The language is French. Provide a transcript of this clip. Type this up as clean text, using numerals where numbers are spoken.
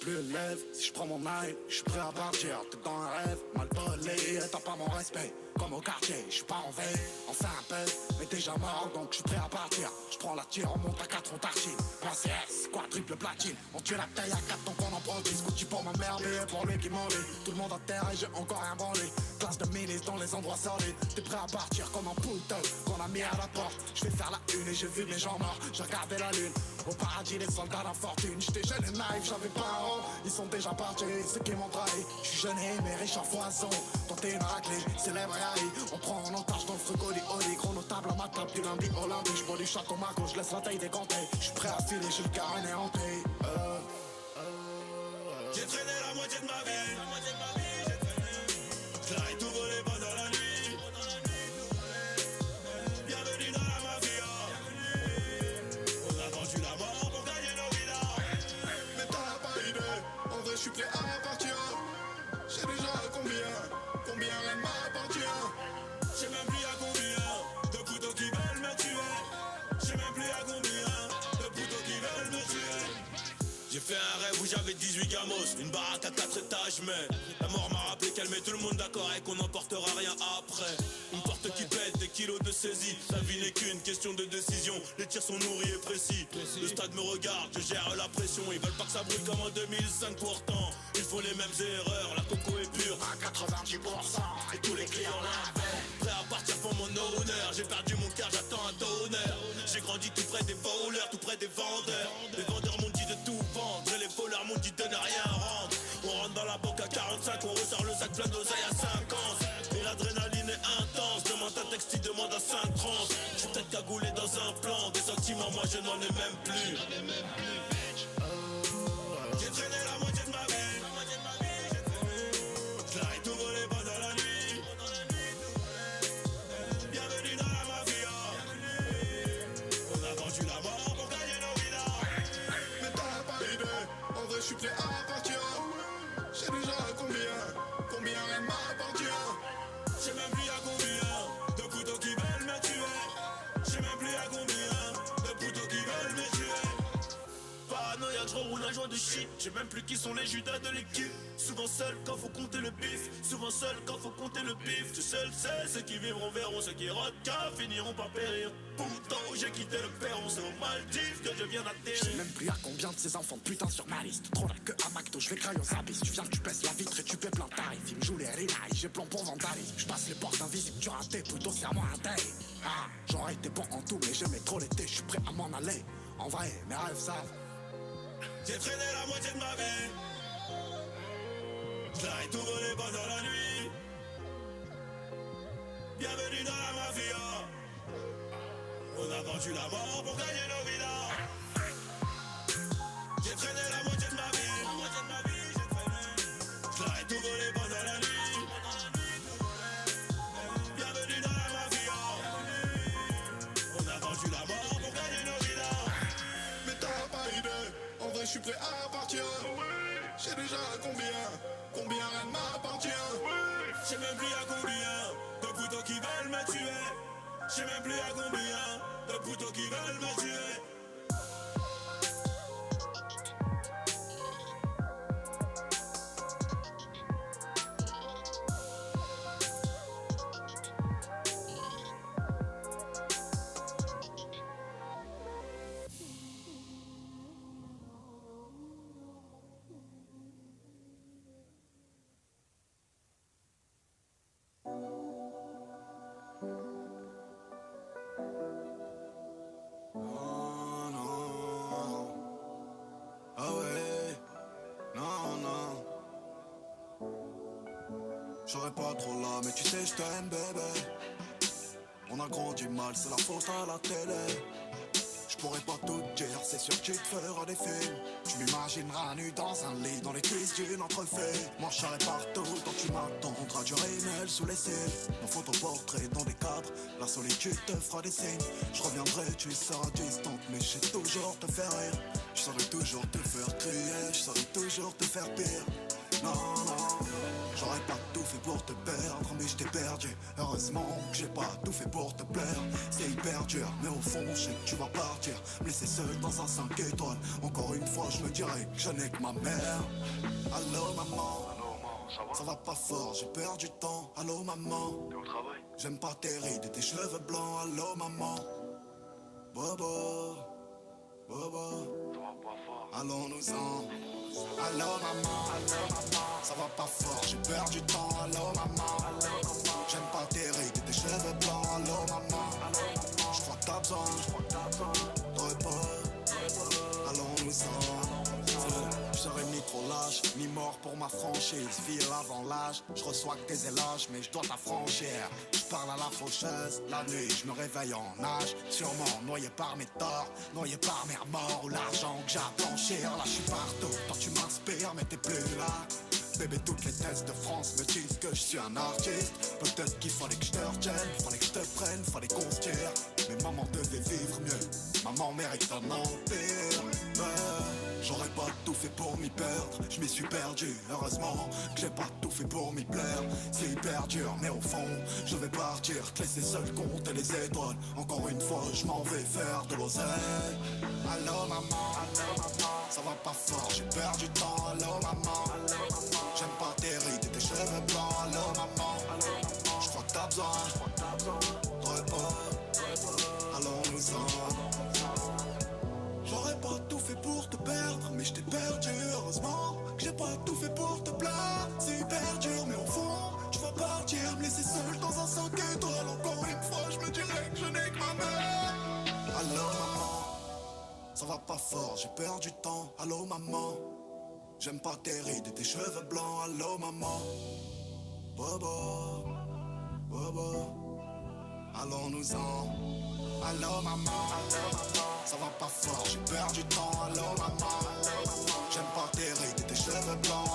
plus le lève. Si je prends mon aile, je suis prêt à partir. T'es dans un rêve, mal volé, t'as pas mon respect. Comme au quartier, je suis pas en veille. On fait un peu, mais déjà mort, donc je suis prêt à partir. Je prends la tire, on monte à 4, on tartine. Moi CS, quadruple platine. On tue la taille à 4, donc on en prend 10. Scouty pour ma mère, mais pour lui qui m'enlève. Tout le monde à terre et j'ai encore rien branlé. Classe de milice dans les endroits solides. T'es prêt à partir comme un poulpe qu'on a mis à la porte. Je vais faire la une et j'ai vu mes gens morts. J'ai regardé la lune. Au paradis, les soldats d'infortune. J'étais jeune et naïf, j'avais pas un rond. Ils sont déjà partis, ceux qui m'ont trahi. J'suis jeune et mais riche en foison. Tenter une raclée, célèbre et haï. On prend en otage dans le frugoli oli. Chronotable à ma table du lundi au lundi. J'bois du château Marco, j'laisse la taille décantée. J'suis prêt à filer, j'ai le cœur anéanti. J'ai traîné la moitié de ma vie. J'l'arrête tout volé pendant la nuit. Bienvenue dans la mafia. On a vendu la mort pour gagner nos vidas. Mais t'as pas idée, en vrai j'suis prêt à partir. J'ai déjà combien elle m'appartient. J'sais même plus à combien de couteaux qui veulent me tuer. J'sais même plus à combien de couteaux qui veulent me tuer. J'ai fait un rêve où j'avais 18 gamos, une baraque à 4 étages, mais la mort m'a rappelé qu'elle met tout le monde d'accord et qu'on n'emportera rien après. Une porte qui pète, des kilos de saisie. La vie n'est qu'une question de décision. Les tirs sont nourris et précis. Le stade me regarde, je gère la pression. Ils veulent pas que ça brûle comme en 2005 pourtant. Ils font les mêmes erreurs, la coco est pure À 90% et tous les clients l'avaient. prêt à partir pour mon honneur. J'ai perdu mon cœur, j'attends un donneur. J'ai grandi tout près des voleurs, tout près des vendeurs. Les vendeurs m'ont dit de tout vendre et les voleurs m'ont dit de ne rien rendre. On rentre dans la banque à 45, on ressort le sac plein d'oseille à 50. Et l'adrénaline est intense, demande un texte, il demande à 5 trans. J'suis peut-être cagoulé dans un plan, des sentiments moi je n'en ai même plus. J'ai traîné la moitié de ma vie. J'l'arrête tout volé pendant la nuit. Bienvenue dans la mafia. On a vendu la mort pour gagner nos vidas. Mais t'as pas idée, en vrai j'suis prêt à partir. J'ai déjà combien elle m'appartient. J'sais même plus à combien de couteaux qui veulent me tuer. J'sais même plus à combien de couteaux qui veulent me tuer. Paranoïaque, j'roule un joint de shit. J'ai même plus qui sont les judas de l'équipe. Souvent seul quand faut compter le bif. Souvent seul quand faut compter le bif. Tu seul sais, ceux qui vivront verront. Ceux qui rotent finiront par périr. Pourtant j'ai quitté le perron. C'est aux Maldives que je viens J'ai d'atterrir. même plus à combien de ces enfants de putain sur ma liste. Trop là que à McDo, je vais crailler aux abysses. Tu viens, tu baisses la vitre et tu paies plein de tarifs. Il me joue les rinailles, j'ai plan pour vandalisme. Je passe les portes invisibles, tu raté, plutôt serre-moi un day. Ah, j'aurais été bon en tout, mais j'aimais trop l'été, je suis prêt à m'en aller. En vrai, mes rêves savent. J'ai traîné la moitié de ma vie. J'l'arrête tout volé pendant la nuit. Bienvenue dans la mafia. On a vendu la mort pour gagner nos vidas. J'ai traîné la moitié de ma vie. J'l'arrête tout volé pendant la nuit. Bienvenue dans la mafia. On a vendu la mort pour gagner nos vidas. Mais t'as pas idée, en vrai j'suis prêt à partir. J'ai déjà combien elle m'appartient. J'sais même plus à combien de couteaux qui veulent me tuer. J'sais même plus à combien de couteaux qui veulent me tuer. Oh non. Ah ouais. Non, non. J'aurais pas trop là, mais tu sais, je t'aime, bébé. On a grandi mal, c'est la faute à la télé. Je pourrais pas tout dire, c'est sûr que tu te feras des films. Tu m'imagineras nu dans un lit, dans les cuisses d'une entrefait. Moi je serai partout, tant tu m'attendras du rémel sous les cils. Nos photoportraits dans des cadres, la solitude te fera des signes. Je reviendrai, tu seras distante, mais je sais toujours te faire rire. Je saurai toujours te faire crier, je saurai toujours te faire pire. Non, non, j'aurais pas tout fait pour te perdre, mais je t'ai perdu. Heureusement que j'ai pas tout fait pour te plaire. C'est hyper dur, mais au fond je sais que tu vas partir, me laisser seul dans un 5 étoiles. Encore une fois je me dirais que je n'ai que ma mère. Allô maman, ça va pas fort, j'ai perdu du temps. Allô maman, T'es au travail? j'aime pas tes rides et tes cheveux blancs. Allô maman, Bobo, Bobo, Ça va pas fort. allons-nous-en. Allô maman, ça va pas fort, j'ai perdu du temps. Allô maman, j'aime pas tes rides et tes cheveux blancs. Allô maman, j'crois que t'as besoin de repos. Allons-nous-en. Je serai ni trop lâche, ni mort pour ma franchise. Ville avant l'âge, je reçois que tes éloges, mais je dois t'affranchir. Je parle à la faucheuse, la nuit, je me réveille en âge. Sûrement noyé par mes torts, noyé par mes remords ou l'argent que j'ai à blanchir. Là je suis partout, toi tu m'inspires, mais t'es plus là. Bébé, toutes les tests de France me disent que je suis un artiste. Peut-être qu'il fallait que je te retienne, fallait que je te prenne, fallait qu'on se tire. Mais maman devait vivre mieux, maman mérite un empire. J'aurais pas tout fait pour m'y perdre, je m'y suis perdu. Heureusement que j'ai pas tout fait pour m'y plaire. C'est hyper dur, mais au fond, je vais partir, te laisser seul compter les étoiles. Encore une fois, je m'en vais faire de l'oseille. Allô maman, ça va pas fort, j'ai perdu du temps. Allô maman, j'aime pas tes rides et tes cheveux blancs. Allô maman, je crois que t'as besoin de repos. Allons-nous-en. J'aurais pas tout fait pour te perdre, mais je t'ai perdu. Heureusement que j'ai pas tout fait pour te plaire. C'est hyper dur, mais au fond, tu vas partir, me laisser seul dans un 5 étoiles. Encore une fois, je me dirais que je n'ai que ma mère. Allô maman, ça va pas fort, j'ai perdu du temps. Allô maman, j'aime pas tes rides et tes cheveux blancs. Allô maman, Bobo, Bobo, allons-nous-en. Allô maman, ça va pas fort, j'ai perdu du temps. Allô maman, j'aime pas tes rides et tes cheveux blancs.